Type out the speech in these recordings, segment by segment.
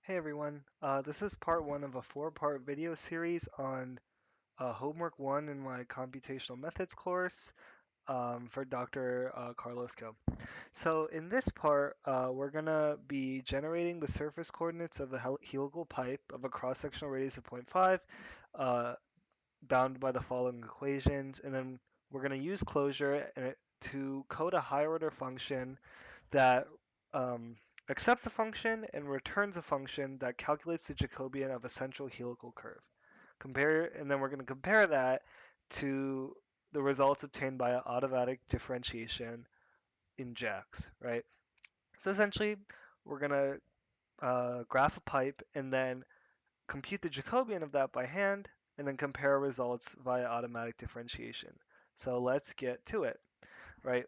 Hey everyone, this is part one of a four-part video series on homework one in my computational methods course for Dr. Carlos Gil. So in this part, we're gonna be generating the surface coordinates of the helical pipe of a cross-sectional radius of zero point 0.5, bounded by the following equations, and then we're gonna use closure to code a higher order function that accepts a function and returns a function that calculates the Jacobian of a central helical curve. And then we're going to compare that to the results obtained by automatic differentiation in JAX, right? So essentially, we're going to graph a pipe and then compute the Jacobian of that by hand, and then compare results via automatic differentiation. So let's get to it, right?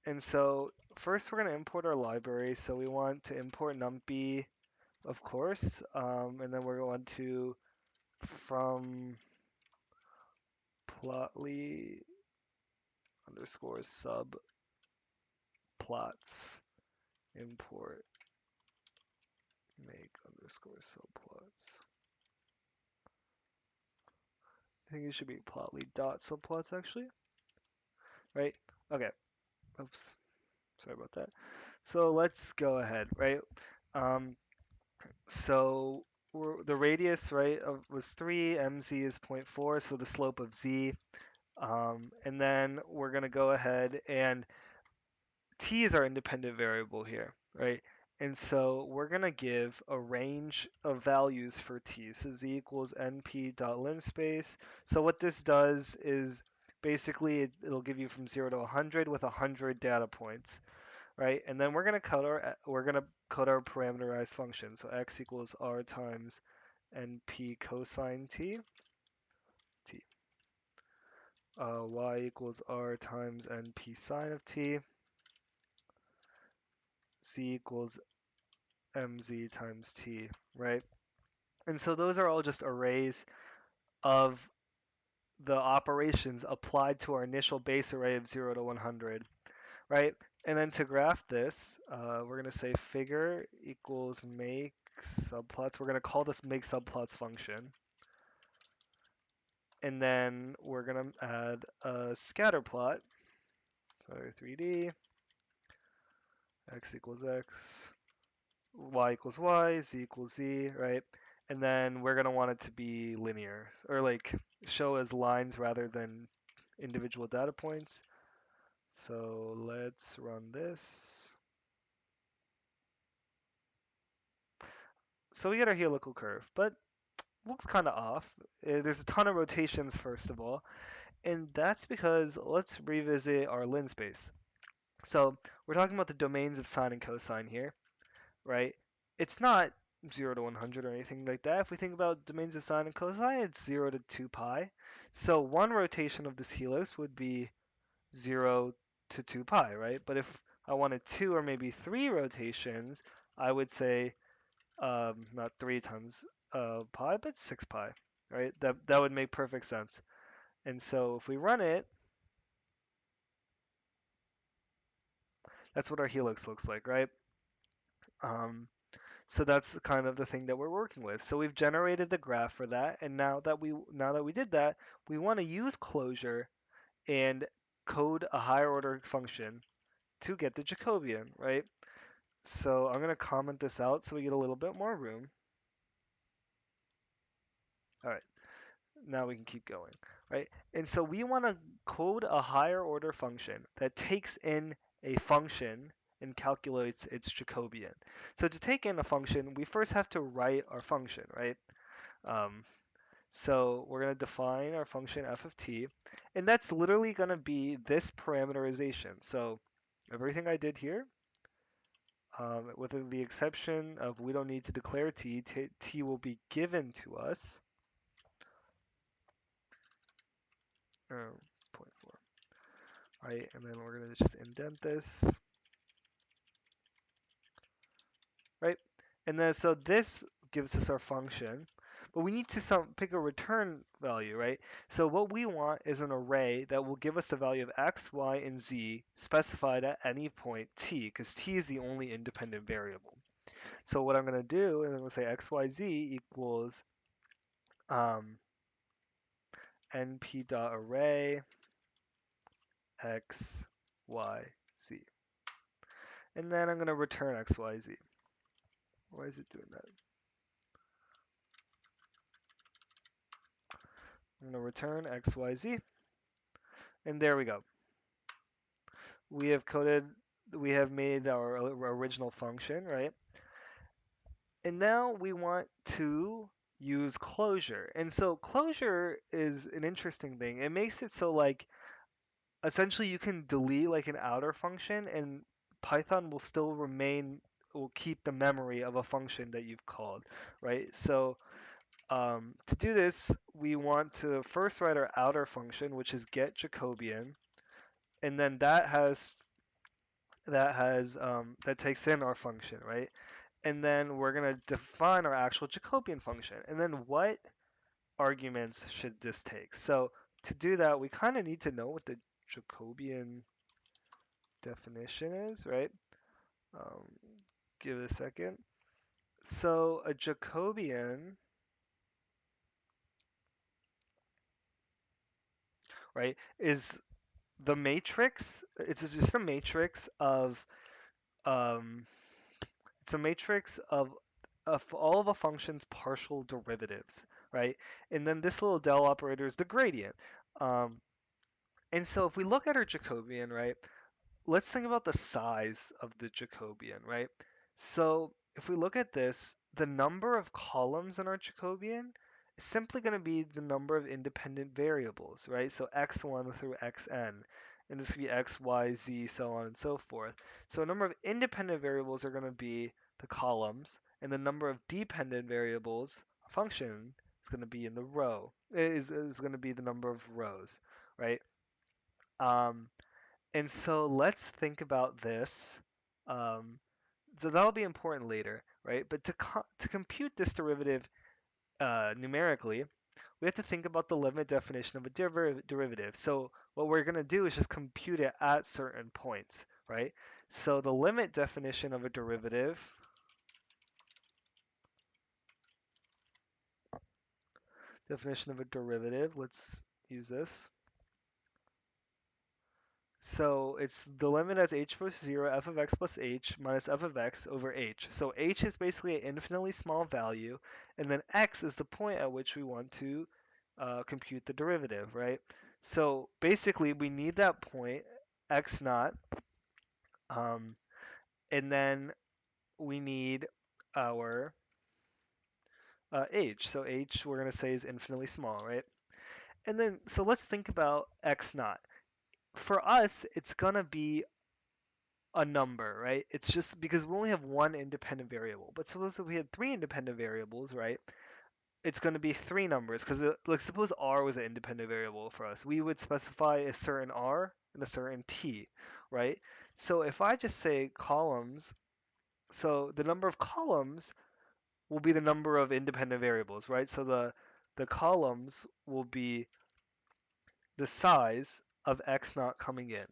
And so first we're going to import our library. So we want to import numpy, of course, and then we're going to from plotly underscore subplots import make underscore subplots. I think it should be plotly dot subplots actually, right? Okay. Oops. Sorry about that. So let's go ahead, right? Um, So the radius, right, was 3, mz is zero point 0.4, so the slope of z. And then we're going to go ahead and t is our independent variable here, right? And so we're going to give a range of values for t. So z equals np dot linspace. So what this does is basically it'll give you from 0 to 100 with 100 data points, right? And then we're gonna code our parameterized function. So x equals r times np cosine t. Y equals r times np sine of t. Z equals mz times t, right? And so those are all just arrays of the operations applied to our initial base array of 0 to 100, right? And then to graph this, we're going to say figure equals make subplots. We're going to call this make subplots function. And then we're going to add a scatter plot. So 3D, x equals x, y equals y, z equals z, right? And then we're going to want it to be linear, or like show as lines rather than individual data points. So let's run this. So we get our helical curve, but looks kind of off. There's a ton of rotations, first of all, and that's because let's revisit our Lin space. So we're talking about the domains of sine and cosine here, right? It's not 0 to 100 or anything like that. If we think about domains of sine and cosine, it's 0 to 2 pi. So one rotation of this helix would be 0 to 2 pi, right? But if I wanted two or maybe three rotations, I would say not 3 times pi, but 6 pi, right? That would make perfect sense. And so if we run it, that's what our helix looks like, right? Um, so that's kind of the thing that we're working with. So we've generated the graph for that, and now that we did that, we want to use closure and code a higher order function to get the Jacobian, right? So I'm going to comment this out so we get a little bit more room. All right. Now we can keep going, right? And so we want to code a higher order function that takes in a function and calculates its Jacobian. So to take in a function, we first have to write our function, right? Um, so we're going to define our function f of t, and that's literally going to be this parameterization. So everything I did here, with the exception of we don't need to declare t will be given to us. 0.4. Right, and then we're going to just indent this, right? And then so this gives us our function, but we need to pick a return value, right? So what we want is an array that will give us the value of x, y, and z specified at any point t, because t is the only independent variable. So what I'm going to do, and I'm going to say xyz equals np.array x, y, z. And then I'm going to return x, y, z. Why is it doing that? I'm going to return x, y, z. And there we go. We have made our original function, right? And now we want to use closure. And so closure is an interesting thing. It makes it so like essentially you can delete like an outer function and Python will keep the memory of a function that you've called, right? So to do this, we want to first write our outer function, which is get Jacobian, and then that takes in our function, right? And then we're gonna define our actual Jacobian function, and then what arguments should this take? So to do that, we kind of need to know what the Jacobian definition is, right? Um, give it a second. So a Jacobian, right, is the matrix. It's just a matrix of um, it's a matrix of all of a function's partial derivatives, right? And then this little del operator is the gradient. Um, and so if we look at our Jacobian, right, let's think about the size of the Jacobian, right? So if we look at this, the number of columns in our Jacobian is simply going to be the number of independent variables, right? So x1 through xn, and this could be x, y, z, so on and so forth. So a number of independent variables are going to be the columns, and the number of dependent variables, a function, is going to be in the row, is going to be the number of rows, right? Um, and so let's think about this. Um, so that'll be important later, right? But to compute this derivative numerically, we have to think about the limit definition of a derivative. So what we're going to do is just compute it at certain points, right? So the limit definition of a derivative, let's use this. So it's the limit as h equals 0, f of x plus h minus f of x over h. So h is basically an infinitely small value, and then x is the point at which we want to compute the derivative, right? So basically we need that point, x naught, um, and then we need our h. So h we're going to say is infinitely small, right? And then, so let's think about x naught. For us, it's going to be a number, right? It's just because we only have one independent variable. But suppose if we had three independent variables, right? It's going to be three numbers because like suppose r was an independent variable for us. We would specify a certain r and a certain t, right? So if I just say columns, so the number of columns will be the number of independent variables, right? So the columns will be the size of x not coming in.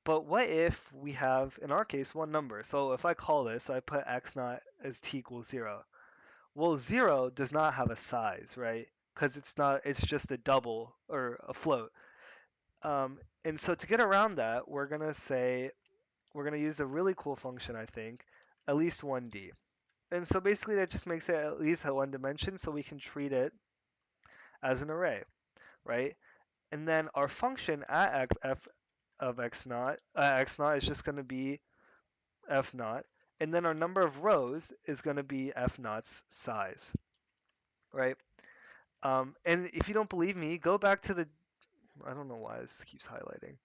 But what if we have, in our case, one number? So if I call this, I put x naught as t equals 0. Well, 0 does not have a size, right? Because it's just a double or a float. And so to get around that, we're going to use a really cool function, I think, at least 1D. And so basically that just makes it at least a one dimension so we can treat it as an array, right? And then our function at f of x naught is just going to be f naught, and then our number of rows is going to be f naught's size, right? And if you don't believe me, go back to the, I don't know why this keeps highlighting.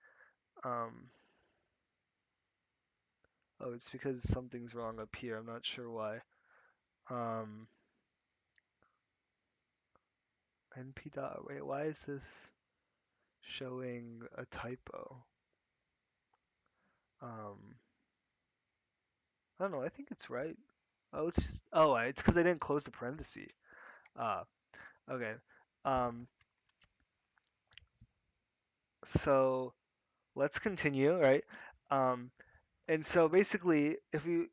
Um, oh, it's because something's wrong up here. I'm not sure why. Um, np dot, wait, why is this showing a typo? Um, I don't know. I think it's right. Oh, it's because I didn't close the parenthesis. Ah, okay. Um, so let's continue, right? Um, and so basically, if we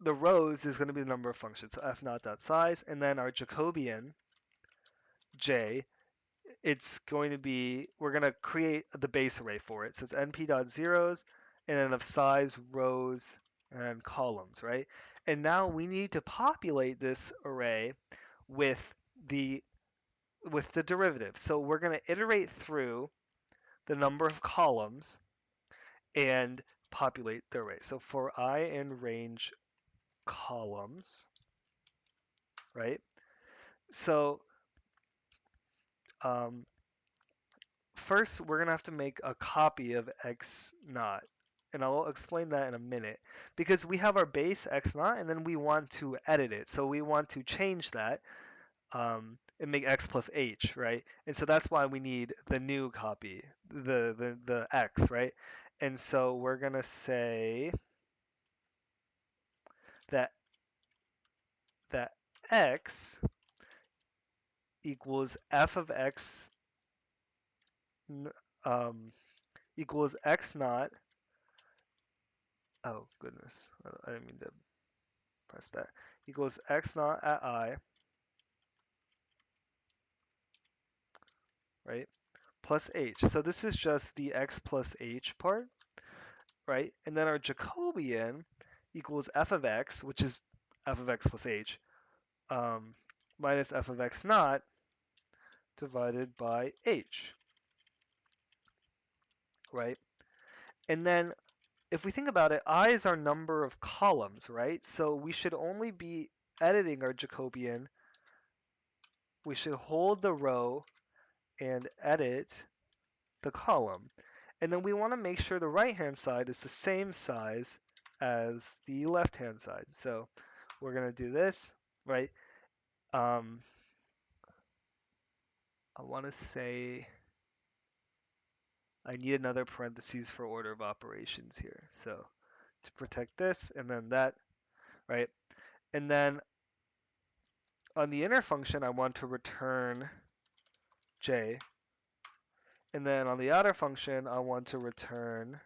the rows is going to be the number of functions, so f naught dot size, and then our Jacobian j, it's going to be, we're going to create the base array for it. So it's np dot zeros, and then of size, rows, and columns, right? And now we need to populate this array with the derivative. So we're going to iterate through the number of columns and populate the array. So for I in range columns, right? So um, first, we're going to have to make a copy of x naught. And I'll explain that in a minute. Because we have our base x naught, and then we want to edit it. So we want to change that and make x plus h, right? And so that's why we need the new copy, the x, right? And so we're going to say that that x equals f of x um, equals x naught. Oh, goodness. I didn't mean to press that. Equals x naught at I, right? Plus h. So this is just the x plus h part, right? And then our Jacobian equals f of x, which is f of x plus h, minus f of x naught divided by h, right? And then if we think about it, I is our number of columns, right? So we should only be editing our Jacobian. We should hold the row and edit the column. And then we want to make sure the right-hand side is the same size as the left-hand side. So we're going to do this, right? I want to say I need another parentheses for order of operations here. So to protect this and then that, right? And then on the inner function, I want to return j. And then on the outer function, I want to return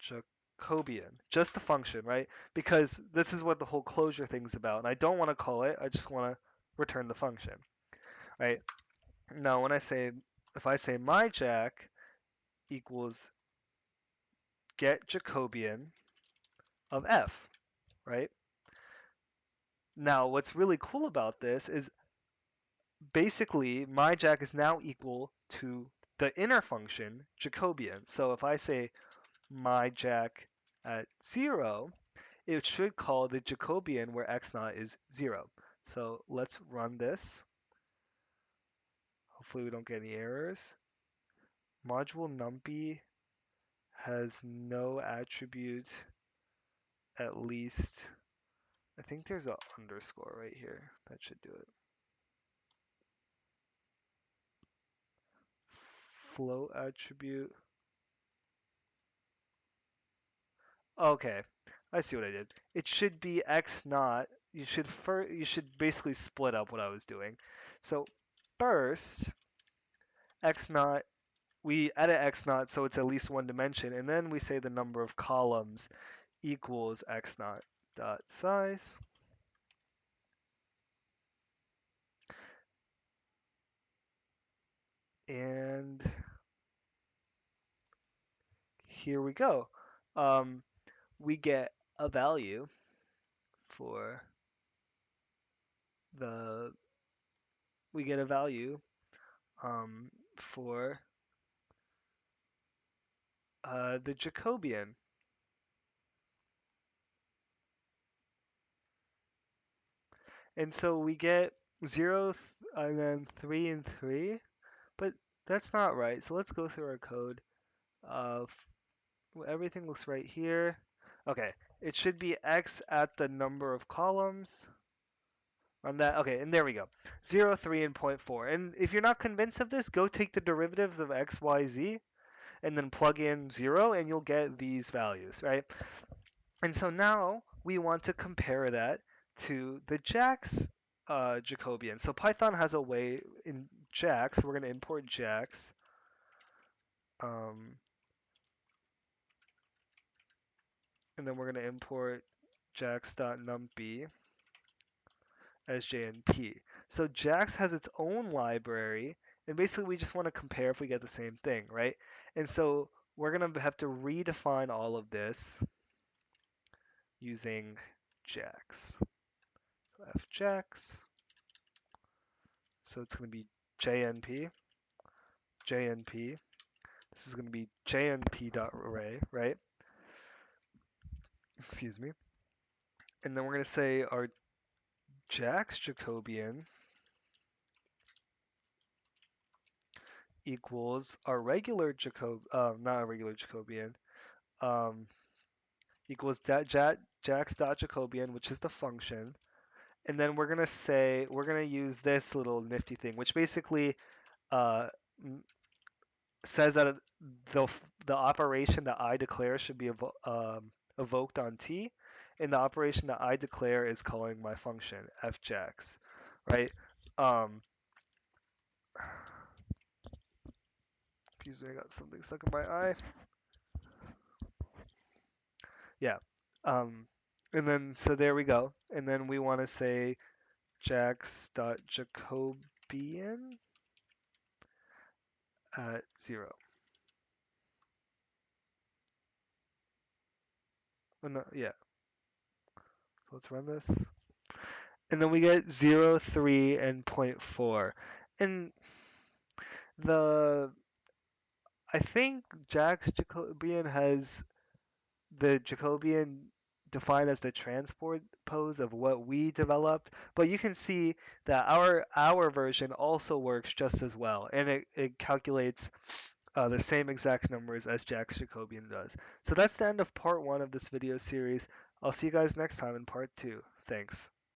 Jacobian, just the function, right? Because this is what the whole closure thing's about. And I don't want to call it, I just want to return the function, right? Now, if I say my jack equals get Jacobian of f, right? Now, what's really cool about this is basically my jack is now equal to the inner function Jacobian. So if I say my jack at 0, it should call the Jacobian where x naught is 0. So let's run this. Hopefully we don't get any errors. Module numpy has no attribute, at least. I think there's an underscore right here. That should do it. Float attribute. Okay, I see what I did. It should be x naught. You should basically split up what I was doing. So first, x naught, we edit x naught so it's at least one dimension, and then we say the number of columns equals x naught dot size. And here we go. We get a value for the we get a value for the Jacobian. And so we get 0 and then 3 and 3, but that's not right. So let's go through our code. Uh, Everything looks right here. Okay, it should be x at the number of columns on that. Okay, and there we go. 0, 3, and 0.4. And if you're not convinced of this, go take the derivatives of x, y, z, and then plug in 0, and you'll get these values, right? And so now we want to compare that to the JAX Jacobian. So Python has a way in JAX, we're going to import JAX. And then we're going to import jax.numpy as JNP. So Jax has its own library, and basically we just want to compare if we get the same thing, right? And so we're going to have to redefine all of this using Jax. So fjax, so it's going to be JNP, JNP. This is going to be JNP.array, right? Excuse me. And then we're going to say our Jax Jacobian equals our regular not a regular Jacobian, um, equals jax.jacobian, which is the function. And then we're gonna use this little nifty thing, which basically uh, says that the the operation that I declare should be evoked on T, and the operation that I declare is calling my function fjax, right? Um, excuse me, I got something stuck in my eye. Yeah. Um, and then so there we go. And then we want to say jax.jacobian at 0. Oh, no, yeah. So let's run this. And then we get 0, 3, and 0.4. And the I think Jax Jacobian has the Jacobian defined as the transport pose of what we developed, but you can see that our version also works just as well, and it calculates the same exact numbers as Jax Jacobian does. So that's the end of part 1 of this video series. I'll see you guys next time in part 2. Thanks.